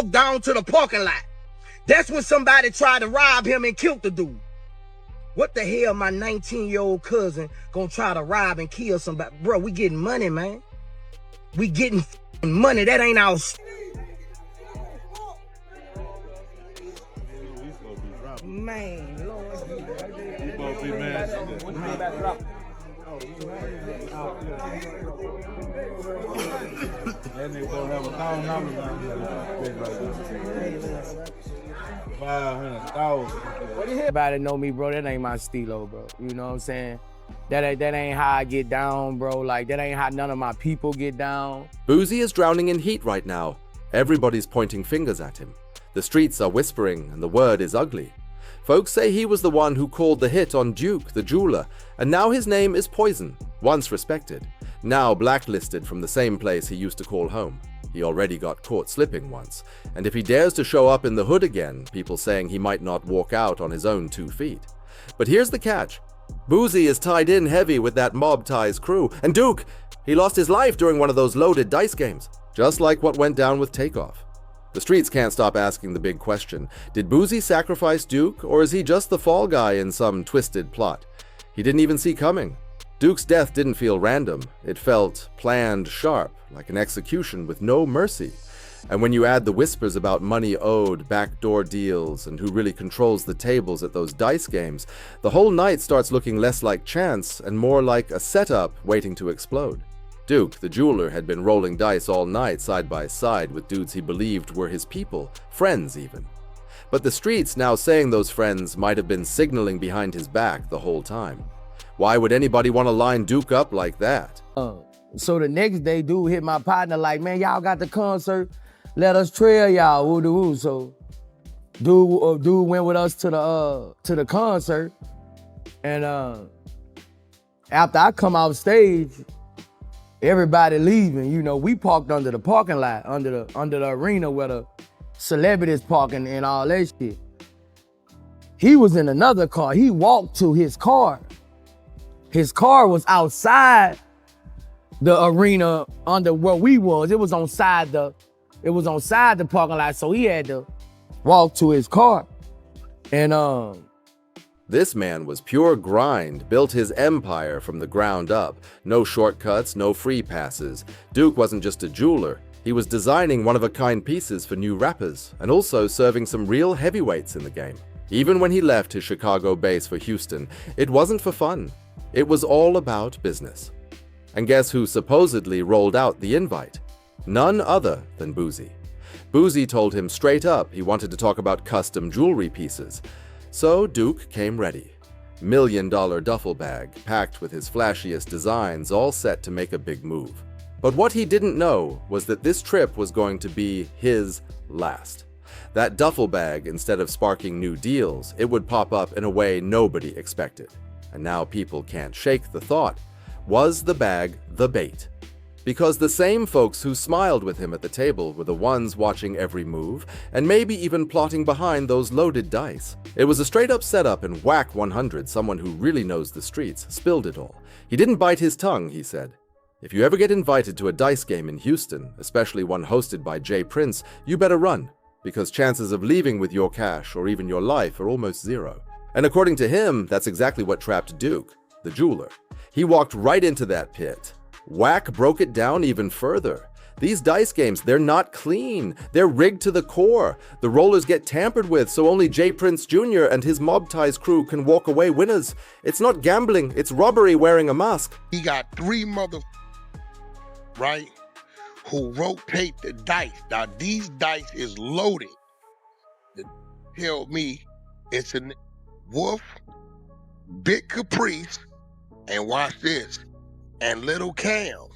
down to the parking lot. That's when somebody tried to rob him and killed the dude. What the hell my 19-year-old cousin gonna try to rob and kill somebody? Bro, we getting money, man. We getting money. That ain't our man, Lord. You supposed to be mad. That nigga gonna have $1,000 $500,000. Everybody know me, bro. That ain't my stilo, bro. You know what I'm saying? That ain't how I get down, bro. Like, that ain't how none of my people get down. Boosie is drowning in heat right now. Everybody's pointing fingers at him. The streets are whispering, and the word is ugly. Folks say he was the one who called the hit on Duke, the jeweler, and now his name is poison, once respected, now blacklisted from the same place he used to call home. He already got caught slipping once, and if he dares to show up in the hood again, people saying he might not walk out on his own 2 feet. But here's the catch. Boosie is tied in heavy with that mob ties crew, and Duke, he lost his life during one of those loaded dice games, just like what went down with Takeoff. The streets can't stop asking the big question. Did Boosie sacrifice Duke, or is he just the fall guy in some twisted plot he didn't even see coming? Duke's death didn't feel random. It felt planned sharp, like an execution with no mercy. And when you add the whispers about money owed, backdoor deals, and who really controls the tables at those dice games, the whole night starts looking less like chance and more like a setup waiting to explode. Duke, the jeweler, had been rolling dice all night side by side with dudes he believed were his people, friends even. But the streets now saying those friends might have been signaling behind his back the whole time. Why would anybody want to line Duke up like that? So the next day, dude hit my partner like, man, y'all got the concert, let us trail y'all, woo-de-woo. So dude went with us to the concert, and after I come off stage, everybody leaving. You know, we parked under the parking lot, under the arena where the celebrities parking and all that shit. He was in another car. He walked to his car. His car was outside the arena under where we was. It was on side the parking lot, so he had to walk to his car. And this man was pure grind, built his empire from the ground up. No shortcuts, no free passes. Duke wasn't just a jeweler. He was designing one-of-a-kind pieces for new rappers, and also serving some real heavyweights in the game. Even when he left his Chicago base for Houston, it wasn't for fun. It was all about business. And guess who supposedly rolled out the invite? None other than Boosie. Boosie told him straight up he wanted to talk about custom jewelry pieces. So Duke came ready. $1 million duffel bag, packed with his flashiest designs, all set to make a big move. But what he didn't know was that this trip was going to be his last. That duffel bag, instead of sparking new deals, it would pop up in a way nobody expected. And now people can't shake the thought. Was the bag the bait? Because the same folks who smiled with him at the table were the ones watching every move, and maybe even plotting behind those loaded dice. It was a straight-up setup, and Whack 100, someone who really knows the streets, spilled it all. He didn't bite his tongue, he said. If you ever get invited to a dice game in Houston, especially one hosted by Jay Prince, you better run, because chances of leaving with your cash or even your life are almost zero. And according to him, that's exactly what trapped Duke, the jeweler. He walked right into that pit. Whack broke it down even further. These dice games, they're not clean. They're rigged to the core. The rollers get tampered with, so only Jay Prince Jr. and his mob ties crew can walk away winners. It's not gambling, it's robbery wearing a mask. He got 3 right, who rotate the dice. Now, these dice is loaded. Tell me it's a Wolf, Big Caprice, and watch this, and Little Cam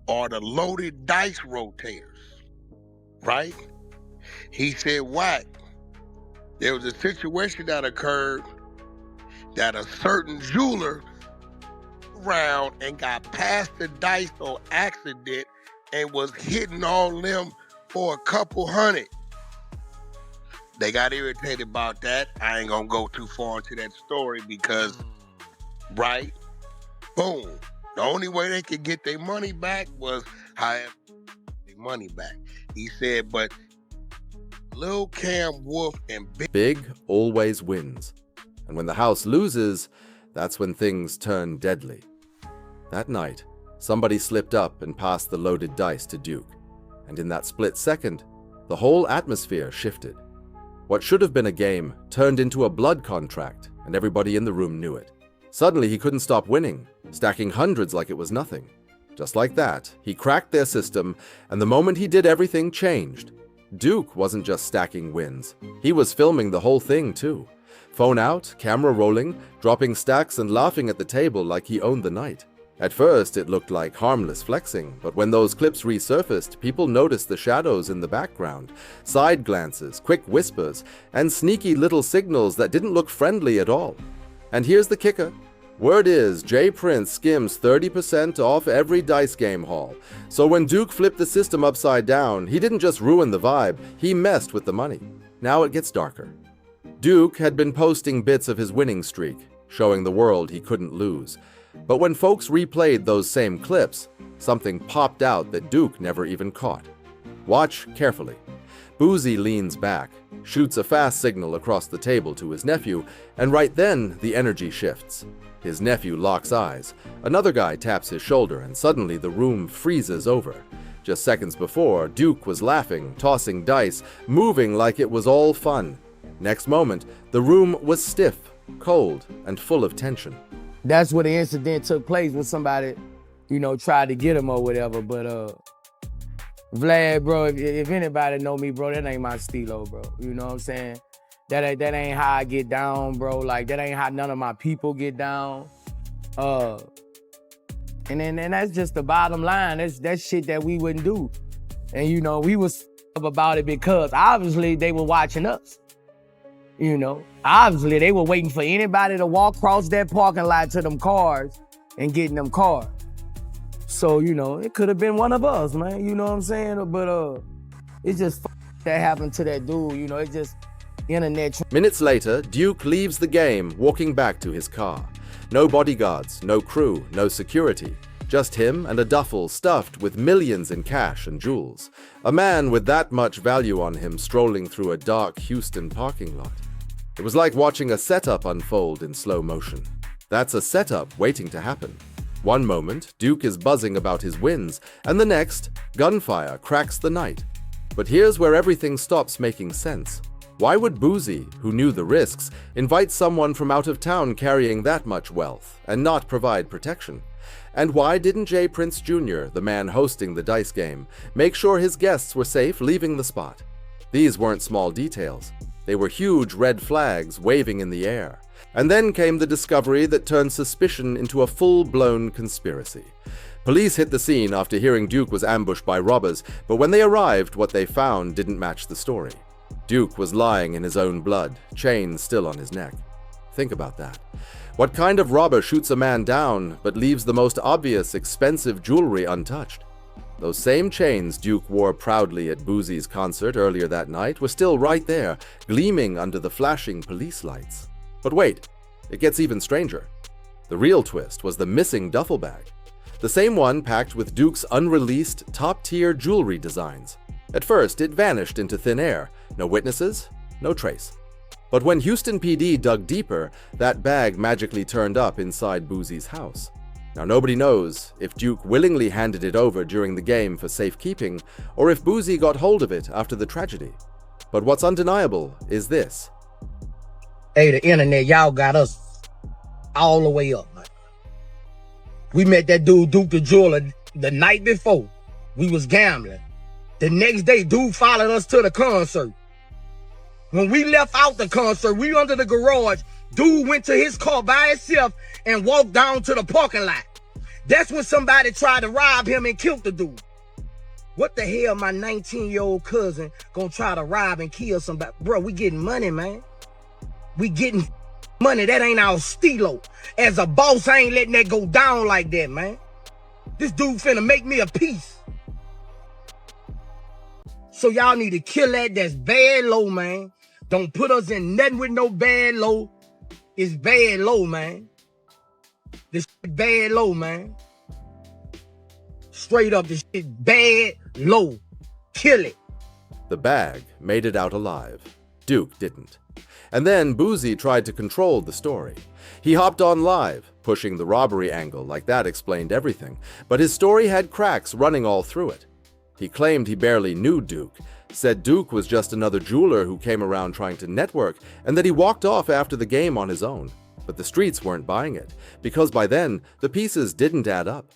are the loaded dice rotators, right? He said, what? There was a situation that occurred that a certain jeweler around and got past the dice on accident and was hitting on them for a couple hundred. They got irritated about that. I ain't gonna go too far into that story because, right? Boom. The only way they could get their money back was however their money back. He said, but Lil Cam Wolf and Big always wins. And when the house loses, that's when things turn deadly. That night, somebody slipped up and passed the loaded dice to Duke. And in that split second, the whole atmosphere shifted. What should have been a game turned into a blood contract, and everybody in the room knew it. Suddenly, he couldn't stop winning, stacking hundreds like it was nothing. Just like that, he cracked their system, and the moment he did, everything changed. Duke wasn't just stacking wins. He was filming the whole thing, too. Phone out, camera rolling, dropping stacks and laughing at the table like he owned the night. At first, it looked like harmless flexing, but when those clips resurfaced, people noticed the shadows in the background, side glances, quick whispers, and sneaky little signals that didn't look friendly at all. And here's the kicker. Word is, J Prince skims 30% off every dice game haul. So when Duke flipped the system upside down, he didn't just ruin the vibe, he messed with the money. Now it gets darker. Duke had been posting bits of his winning streak, showing the world he couldn't lose. But when folks replayed those same clips, something popped out that Duke never even caught. Watch carefully. Boosie leans back, shoots a fast signal across the table to his nephew, and right then the energy shifts. His nephew locks eyes. Another guy taps his shoulder, and suddenly the room freezes over. Just seconds before, Duke was laughing, tossing dice, moving like it was all fun. Next moment, the room was stiff, cold, and full of tension. That's where the incident took place when somebody, tried to get him or whatever. But Vlad, bro, if anybody know me, bro, that ain't my stilo, bro. You know what I'm saying? That ain't how I get down, bro. Like, that ain't how none of my people get down. And that's just the bottom line. That's shit that we wouldn't do. And, we was about it because obviously they were watching us. Obviously they were waiting for anybody to walk across that parking lot to them cars and get in them cars. So, it could have been one of us, man. You know what I'm saying? But it's just that happened to that dude. It just internet. Minutes later, Duke leaves the game, walking back to his car. No bodyguards, no crew, no security. Just him and a duffel stuffed with millions in cash and jewels. A man with that much value on him strolling through a dark Houston parking lot. It was like watching a setup unfold in slow motion. That's a setup waiting to happen. One moment, Duke is buzzing about his wins, and the next, gunfire cracks the night. But here's where everything stops making sense. Why would Boosie, who knew the risks, invite someone from out of town carrying that much wealth and not provide protection? And why didn't J Prince Jr., the man hosting the dice game, make sure his guests were safe leaving the spot? These weren't small details. They were huge red flags waving in the air. And then came the discovery that turned suspicion into a full-blown conspiracy. Police hit the scene after hearing Duke was ambushed by robbers, but when they arrived, what they found didn't match the story. Duke was lying in his own blood, chains still on his neck. Think about that. What kind of robber shoots a man down but leaves the most obvious, expensive jewelry untouched? Those same chains Duke wore proudly at Boosie's concert earlier that night were still right there, gleaming under the flashing police lights. But wait, it gets even stranger. The real twist was the missing duffel bag. The same one packed with Duke's unreleased, top-tier jewelry designs. At first, it vanished into thin air. No witnesses, no trace. But when Houston PD dug deeper, that bag magically turned up inside Boosie's house. Now, nobody knows if Duke willingly handed it over during the game for safekeeping, or if Boosie got hold of it after the tragedy. But what's undeniable is this. Hey, the internet, y'all got us all the way up, man. We met that dude, Duke the Jeweler, the night before. We was gambling. The next day, dude followed us to the concert. When we left out the concert, we under the garage. Dude went to his car by himself and walked down to the parking lot. That's when somebody tried to rob him and killed the dude. What the hell my 19-year-old cousin gonna try to rob and kill somebody? Bro, we getting money, man. We getting money. That ain't our stilo. As a boss, I ain't letting that go down like that, man. This dude finna make me a piece. So y'all need to kill that. That's bad low, man. Don't put us in nothing with no bad low. It's bad low, man. This shit bad low, man. Straight up, this shit bad low. Kill it. The bag made it out alive. Duke didn't. And then Boosie tried to control the story. He hopped on live, pushing the robbery angle like that explained everything, but his story had cracks running all through it. He claimed he barely knew Duke, said Duke was just another jeweler who came around trying to network, and that he walked off after the game on his own. But the streets weren't buying it, because by then, the pieces didn't add up.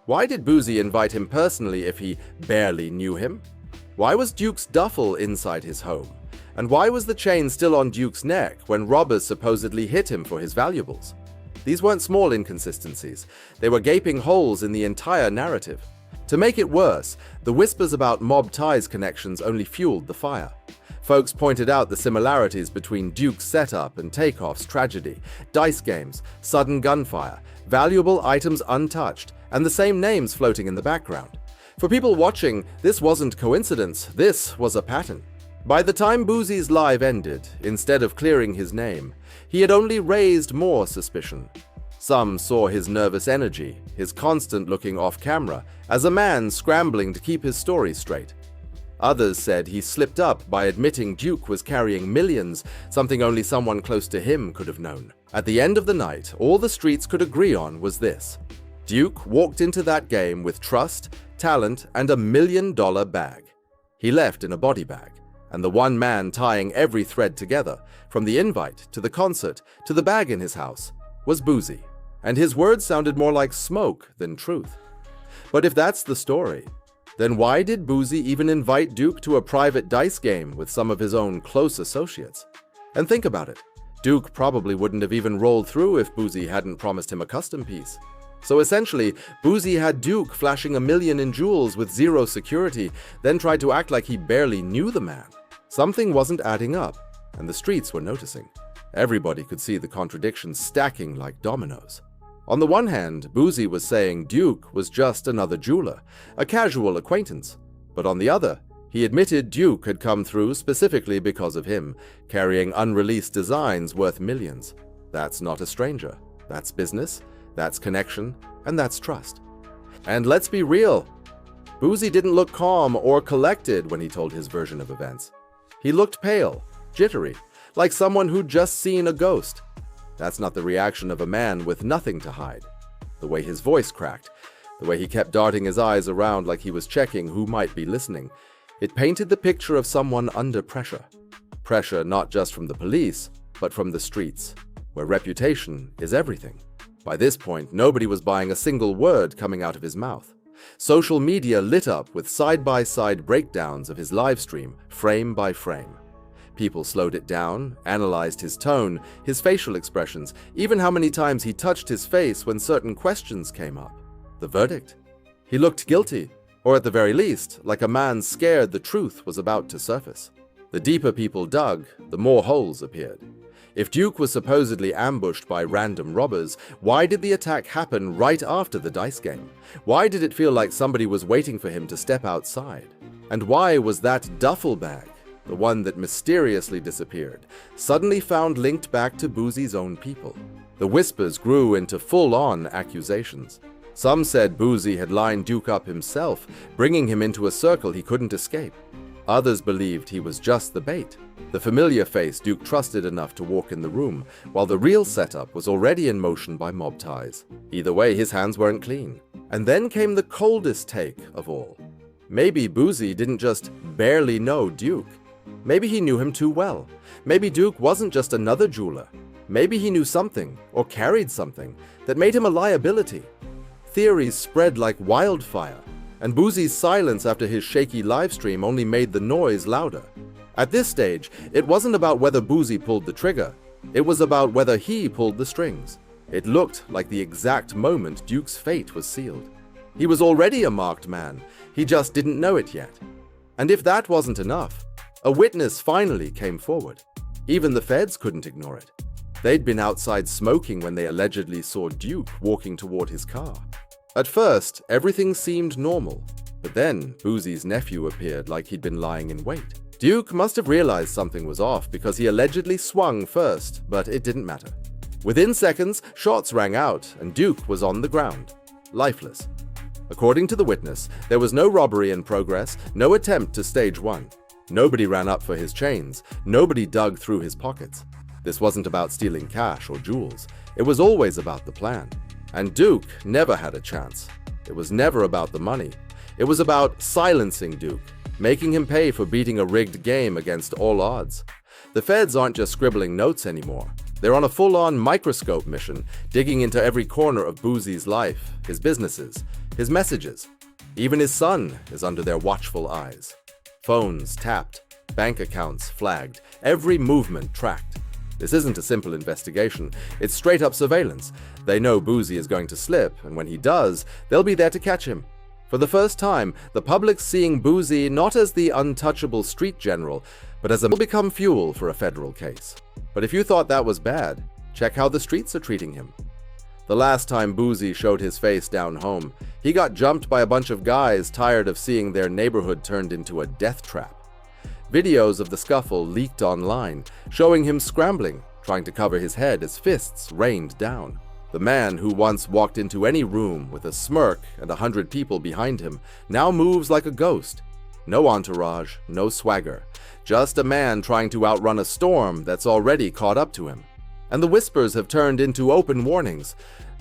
Why did Boosie invite him personally if he barely knew him? Why was Duke's duffel inside his home? And why was the chain still on Duke's neck when robbers supposedly hit him for his valuables? These weren't small inconsistencies. They were gaping holes in the entire narrative. To make it worse, the whispers about Mob Ty's connections only fueled the fire. Folks pointed out the similarities between Duke's setup and Takeoff's tragedy, dice games, sudden gunfire, valuable items untouched, and the same names floating in the background. For people watching, this wasn't coincidence, this was a pattern. By the time Boosie's live ended, instead of clearing his name, he had only raised more suspicion. Some saw his nervous energy, his constant looking off camera, as a man scrambling to keep his story straight. Others said he slipped up by admitting Duke was carrying millions, something only someone close to him could have known. At the end of the night, all the streets could agree on was this: Duke walked into that game with trust, talent, and $1 million bag. He left in a body bag. And the one man tying every thread together, from the invite to the concert to the bag in his house, was Boosie, and his words sounded more like smoke than truth. But if that's the story, then why did Boosie even invite Duke to a private dice game with some of his own close associates? And think about it, Duke probably wouldn't have even rolled through if Boosie hadn't promised him a custom piece. So essentially, Boosie had Duke flashing $1 million in jewels with zero security, then tried to act like he barely knew the man. Something wasn't adding up, and the streets were noticing. Everybody could see the contradictions stacking like dominoes. On the one hand, Boosie was saying Duke was just another jeweler, a casual acquaintance. But on the other, he admitted Duke had come through specifically because of him, carrying unreleased designs worth millions. That's not a stranger. That's business, that's connection, and that's trust. And let's be real, Boosie didn't look calm or collected when he told his version of events. He looked pale, jittery, like someone who'd just seen a ghost. That's not the reaction of a man with nothing to hide. The way his voice cracked, the way he kept darting his eyes around like he was checking who might be listening, it painted the picture of someone under pressure. Pressure not just from the police, but from the streets, where reputation is everything. By this point, nobody was buying a single word coming out of his mouth. Social media lit up with side-by-side breakdowns of his live stream, frame by frame. People slowed it down, analyzed his tone, his facial expressions, even how many times he touched his face when certain questions came up. The verdict? He looked guilty, or at the very least, like a man scared the truth was about to surface. The deeper people dug, the more holes appeared. If Duke was supposedly ambushed by random robbers, why did the attack happen right after the dice game? Why did it feel like somebody was waiting for him to step outside? And why was that duffel bag, the one that mysteriously disappeared, suddenly found linked back to Boosie's own people? The whispers grew into full-on accusations. Some said Boosie had lined Duke up himself, bringing him into a circle he couldn't escape. Others believed he was just the bait, the familiar face Duke trusted enough to walk in the room, while the real setup was already in motion by mob ties. Either way, his hands weren't clean. And then came the coldest take of all. Maybe Boosie didn't just barely know Duke. Maybe he knew him too well. Maybe Duke wasn't just another jeweler. Maybe he knew something, or carried something, that made him a liability. Theories spread like wildfire, and Boosie's silence after his shaky livestream only made the noise louder. At this stage, it wasn't about whether Boosie pulled the trigger. It was about whether he pulled the strings. It looked like the exact moment Duke's fate was sealed. He was already a marked man. He just didn't know it yet. And if that wasn't enough, a witness finally came forward. Even the feds couldn't ignore it. They'd been outside smoking when they allegedly saw Duke walking toward his car. At first, everything seemed normal, but then Boosie's nephew appeared like he'd been lying in wait. Duke must have realized something was off because he allegedly swung first, but it didn't matter. Within seconds, shots rang out and Duke was on the ground, lifeless. According to the witness, there was no robbery in progress, no attempt to stage one. Nobody ran up for his chains. Nobody dug through his pockets. This wasn't about stealing cash or jewels. It was always about the plan. And Duke never had a chance. It was never about the money. It was about silencing Duke, making him pay for beating a rigged game against all odds. The feds aren't just scribbling notes anymore. They're on a full-on microscope mission, digging into every corner of Boosie's life, his businesses, his messages. Even his son is under their watchful eyes. Phones tapped, bank accounts flagged, every movement tracked. This isn't a simple investigation, it's straight-up surveillance. They know Boosie is going to slip, and when he does, they'll be there to catch him. For the first time, the public's seeing Boosie not as the untouchable street general, but as will become fuel for a federal case. But if you thought that was bad, check how the streets are treating him. The last time Boosie showed his face down home, he got jumped by a bunch of guys tired of seeing their neighborhood turned into a death trap. Videos of the scuffle leaked online, showing him scrambling, trying to cover his head as fists rained down. The man who once walked into any room with a smirk and 100 people behind him now moves like a ghost. No entourage, no swagger. Just a man trying to outrun a storm that's already caught up to him. And the whispers have turned into open warnings.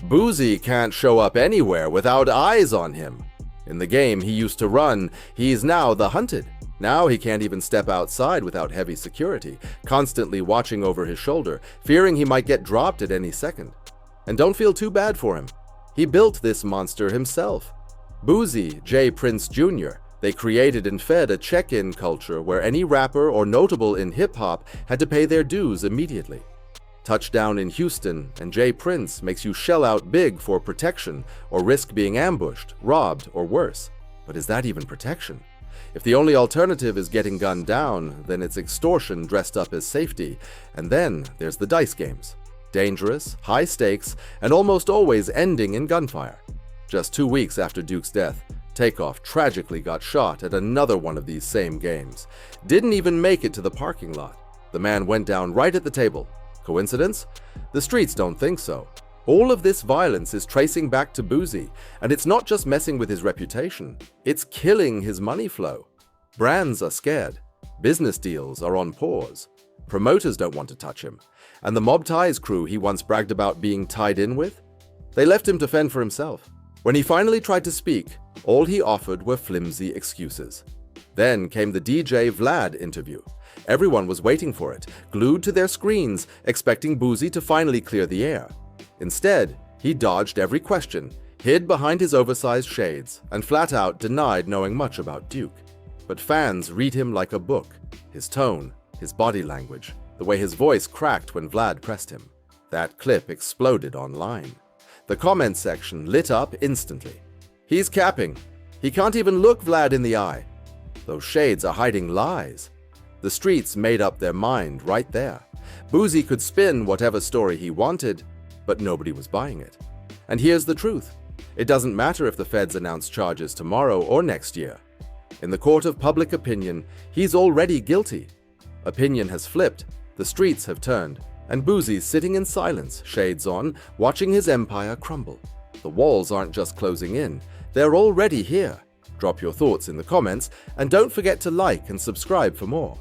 Boosie can't show up anywhere without eyes on him. In the game he used to run, he's now the hunted. Now he can't even step outside without heavy security, constantly watching over his shoulder, fearing he might get dropped at any second. And don't feel too bad for him. He built this monster himself. Boosie J. Prince Jr. They created and fed a check-in culture where any rapper or notable in hip-hop had to pay their dues immediately. Touchdown in Houston and J. Prince makes you shell out big for protection or risk being ambushed, robbed, or worse. But is that even protection? If the only alternative is getting gunned down, then it's extortion dressed up as safety. And then there's the dice games. Dangerous, high stakes, and almost always ending in gunfire. Just 2 weeks after Duke's death, Takeoff tragically got shot at another one of these same games. Didn't even make it to the parking lot. The man went down right at the table. Coincidence? The streets don't think so. All of this violence is tracing back to Boosie, and it's not just messing with his reputation, it's killing his money flow. Brands are scared. Business deals are on pause. Promoters don't want to touch him. And the Mob Ties crew he once bragged about being tied in with? They left him to fend for himself. When he finally tried to speak, all he offered were flimsy excuses. Then came the DJ Vlad interview. Everyone was waiting for it, glued to their screens, expecting Boosie to finally clear the air. Instead, he dodged every question, hid behind his oversized shades, and flat out denied knowing much about Duke. But fans read him like a book. His tone, his body language, the way his voice cracked when Vlad pressed him. That clip exploded online. The comment section lit up instantly. He's capping. He can't even look Vlad in the eye. Those shades are hiding lies. The streets made up their mind right there. Boosie could spin whatever story he wanted, but nobody was buying it. And here's the truth. It doesn't matter if the feds announce charges tomorrow or next year. In the court of public opinion, he's already guilty. Opinion has flipped, the streets have turned, and Boosie's sitting in silence, shades on, watching his empire crumble. The walls aren't just closing in, they're already here. Drop your thoughts in the comments, and don't forget to like and subscribe for more.